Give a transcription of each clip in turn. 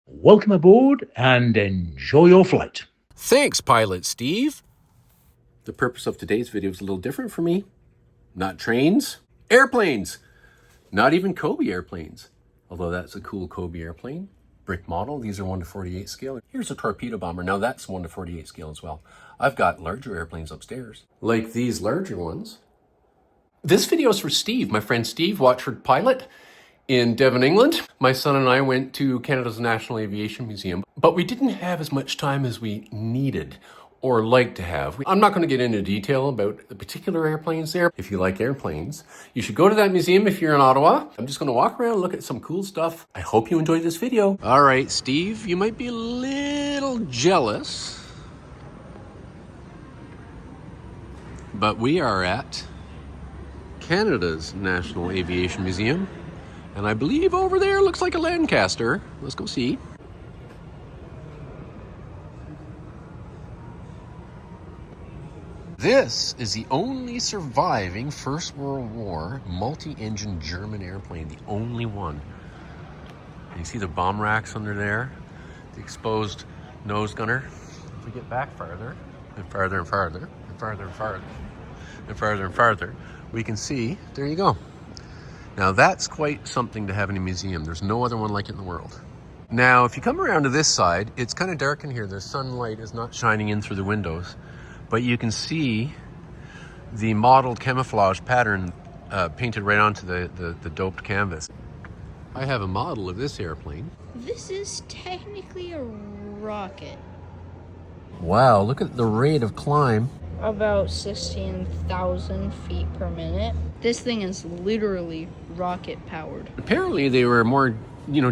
Welcome aboard and enjoy your flight. Thanks, Pilot Steve. The purpose of today's video is a little different for me. Not trains, airplanes. Not even Kobe airplanes. Although that's a cool Kobe airplane. Brick model, these are 1:48 scale. Here's a torpedo bomber, now that's 1:48 scale as well. I've got larger airplanes upstairs, like these larger ones. This video is for Steve, my friend Steve, Watford pilot in Devon, England. My son and I went to Canada's National Aviation Museum, but we didn't have as much time as we needed or like to have. I'm not going to get into detail about the particular airplanes there. If you like airplanes, you should go to that museum if you're in Ottawa. I'm just going to walk around and look at some cool stuff. I hope you enjoyed this video. All right, Steve, you might be a little jealous, but we are at Canada's National Aviation Museum. And I believe over there looks like a Lancaster. Let's go see. This is the only surviving First World War multi-engine German airplane, the only one. And you see the bomb racks under there, the exposed nose gunner. If we get back farther, and farther and farther, and farther and farther, and farther and farther, we can see, there you go. Now that's quite something to have in a museum. There's no other one like it in the world. Now, if you come around to this side, it's kind of dark in here. The sunlight is not shining in through the windows, but you can see the modeled camouflage pattern painted right onto the doped canvas. I have a model of this airplane. This is technically a rocket. Wow, look at the rate of climb. About 16,000 feet per minute. This thing is literally rocket powered. Apparently they were more,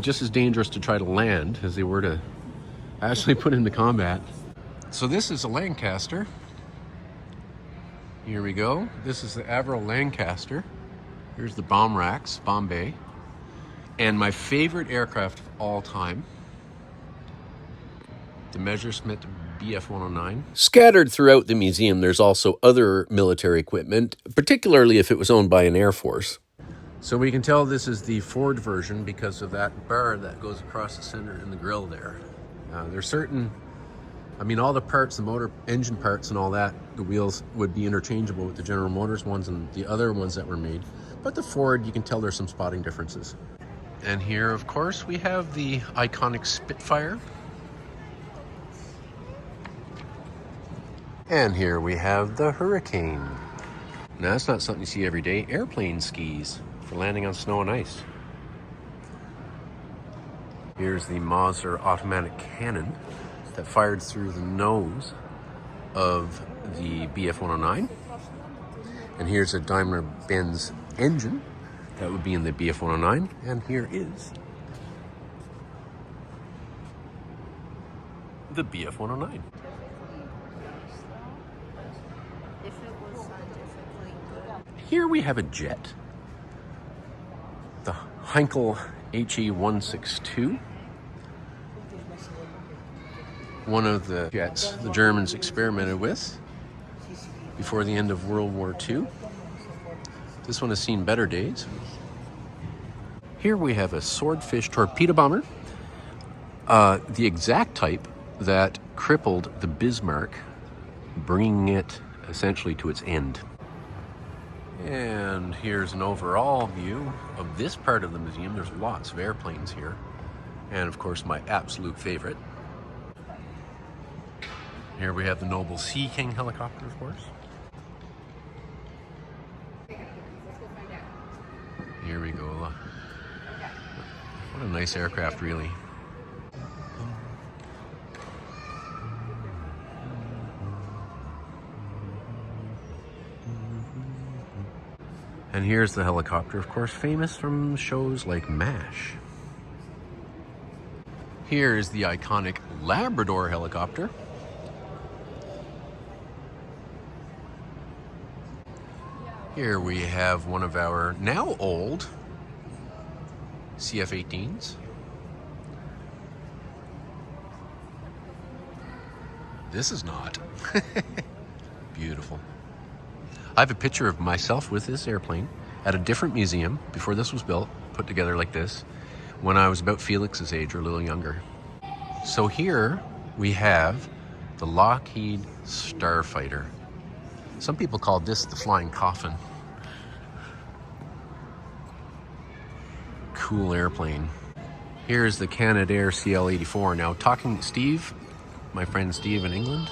just as dangerous to try to land as they were to actually put into combat. So this is a Lancaster. Here we go. This is the Avro Lancaster. Here's the bomb racks, bomb bay. And my favorite aircraft of all time, the Messerschmitt BF-109. Scattered throughout the museum, there's also other military equipment, particularly if it was owned by an Air Force. So we can tell this is the Ford version because of that bar that goes across the center in the grill there. There's certain, all the parts, the motor, engine parts and all that, the wheels would be interchangeable with the General Motors ones and the other ones that were made. But the Ford, you can tell there's some spotting differences. And here, of course, we have the iconic Spitfire. And here we have the Hurricane. Now that's not something you see every day. Airplane skis for landing on snow and ice. Here's the Mauser automatic cannon that fired through the nose of the BF-109. And here's a Daimler-Benz engine that would be in the BF-109. And here is the BF-109. Here we have a jet, the Heinkel HE-162, one of the jets the Germans experimented with before the end of World War II. This one has seen better days. Here we have a Swordfish torpedo bomber, the exact type that crippled the Bismarck, bringing it essentially to its end. And here's an overall view of this part of the museum. There's lots of airplanes here. And of course, my absolute favorite. Here we have the Noble Sea King helicopter, of course. Here we go. What a nice aircraft, really. And here's the helicopter, of course, famous from shows like MASH. Here's the iconic Labrador helicopter. Here we have one of our now old CF-18s. This is not. Beautiful. I have a picture of myself with this airplane at a different museum before this was built, put together like this, when I was about Felix's age or a little younger. So here we have the Lockheed Starfighter. Some people call this the flying coffin. Cool airplane. Here's the Canadair CL-84. Now, talking to Steve, my friend Steve in England,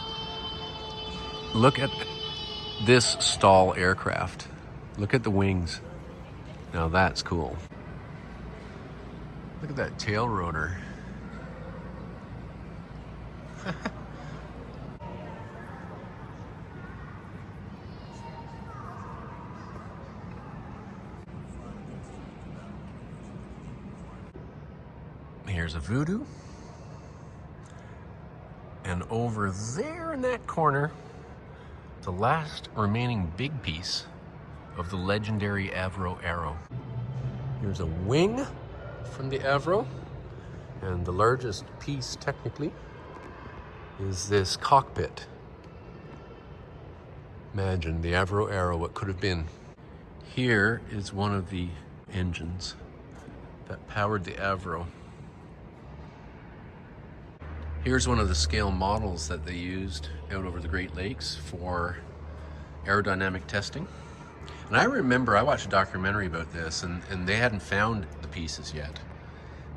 look at this stall aircraft. Look at the wings. Now that's cool. Look at that tail rotor. Here's a Voodoo. And over there in that corner, the last remaining big piece of the legendary Avro Arrow. Here's a wing from the Avro, and the largest piece technically is this cockpit. Imagine the Avro Arrow, what could have been. Here is one of the engines that powered the Avro. Here's one of the scale models that they used out over the Great Lakes for aerodynamic testing. And I remember, I watched a documentary about this, and they hadn't found the pieces yet.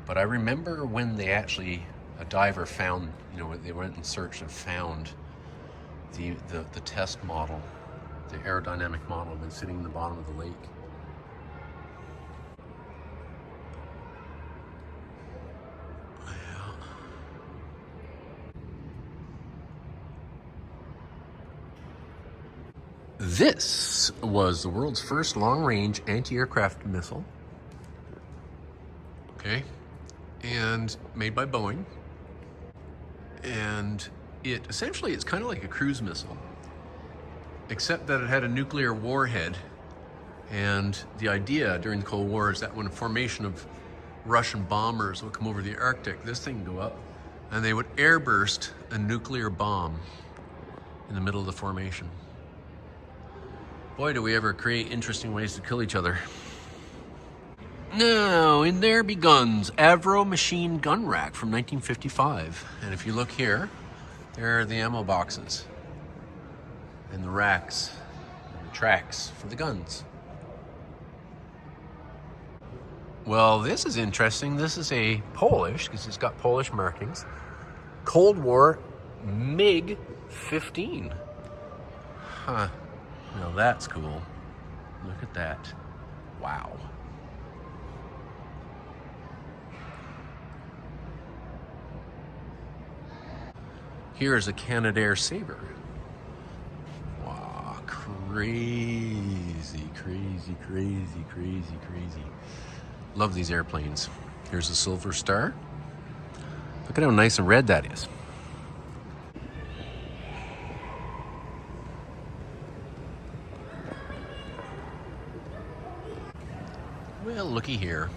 But I remember when they actually, a diver found, you know, they went and searched and found the test model, the aerodynamic model, had been sitting in the bottom of the lake. This was the world's first long-range anti-aircraft missile. Okay, and made by Boeing. And it essentially, it's kind of like a cruise missile, except that it had a nuclear warhead. And the idea during the Cold War is that when a formation of Russian bombers would come over the Arctic, this thing would go up, and they would airburst a nuclear bomb in the middle of the formation. Boy, do we ever create interesting ways to kill each other. Now, in there beguns Avro machine gun rack from 1955. And if you look here, there are the ammo boxes and the racks and the tracks for the guns. Well, this is interesting. This is a Polish, because it's got Polish markings, Cold War MiG-15. Huh. Now that's cool. Look at that. Wow. Here's a Canadair Sabre. Wow, crazy, crazy, crazy, crazy, crazy. Love these airplanes. Here's a Silver Star. Look at how nice and red that is. Well, looky here.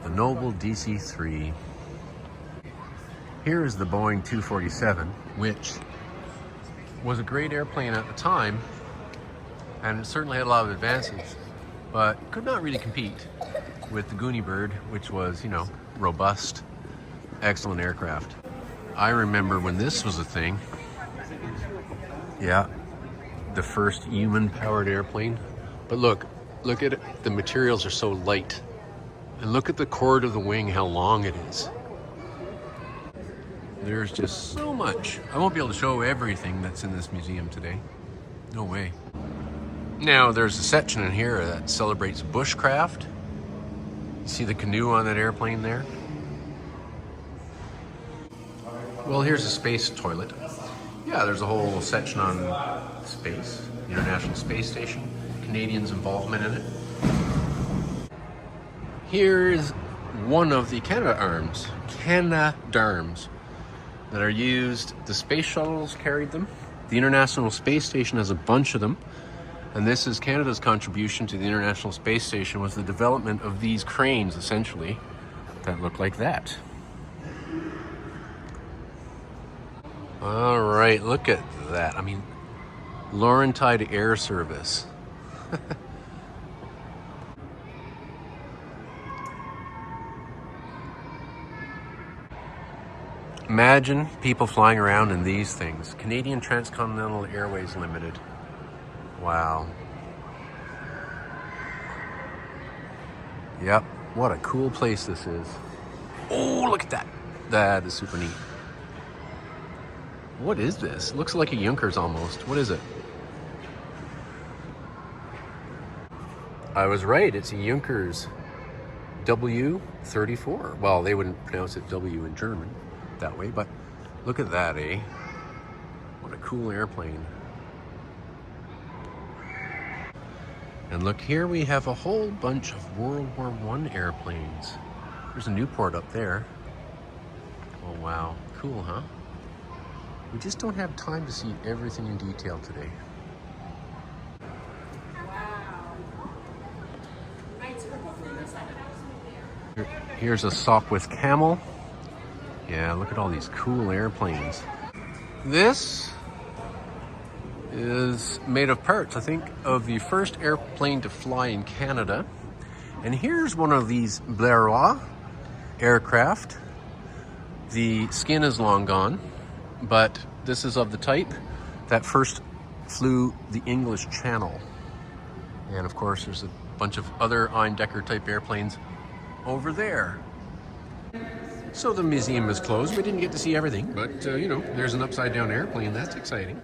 The Noble DC3. Here is the Boeing 247, which was a great airplane at the time, and it certainly had a lot of advances, but could not really compete with the Goonie Bird, which was, you know, robust, excellent aircraft. I remember when this was a thing. Yeah. The first human-powered airplane. But look at it. The materials are so light. And look at the chord of the wing, how long it is. There's just so much. I won't be able to show everything that's in this museum today. No way. Now, there's a section in here that celebrates bushcraft. You see the canoe on that airplane there? Well, here's a space toilet. Yeah, there's a whole section on space, the International Space Station, Canadians' involvement in it. Here's one of the Canadarms that are used. The space shuttles carried them. The International Space Station has a bunch of them. And this is Canada's contribution to the International Space Station, was the development of these cranes, essentially, that look like that. All right, look at that. I mean, Laurentide Air Service. Imagine people flying around in these things. Canadian Transcontinental Airways Limited. Wow. Yep, what a cool place this is. Oh, look at that. That is super neat. What is this? It looks like a Junkers almost. What is it? I was right, it's a Junkers W34. Well, they wouldn't pronounce it W in German that way, but look at that, eh? What a cool airplane. And look here, we have a whole bunch of World War I airplanes. There's a Newport up there. Oh wow, cool, huh? We just don't have time to see everything in detail today. Here's a Sopwith Camel. Yeah, look at all these cool airplanes. This is made of parts, I think, of the first airplane to fly in Canada. And here's one of these Blairois aircraft. The skin is long gone, but this is of the type that first flew the English Channel. And of course, there's a bunch of other Eindecker type airplanes over there. So the museum is closed. We didn't get to see everything, but you know, there's an upside down airplane. That's exciting.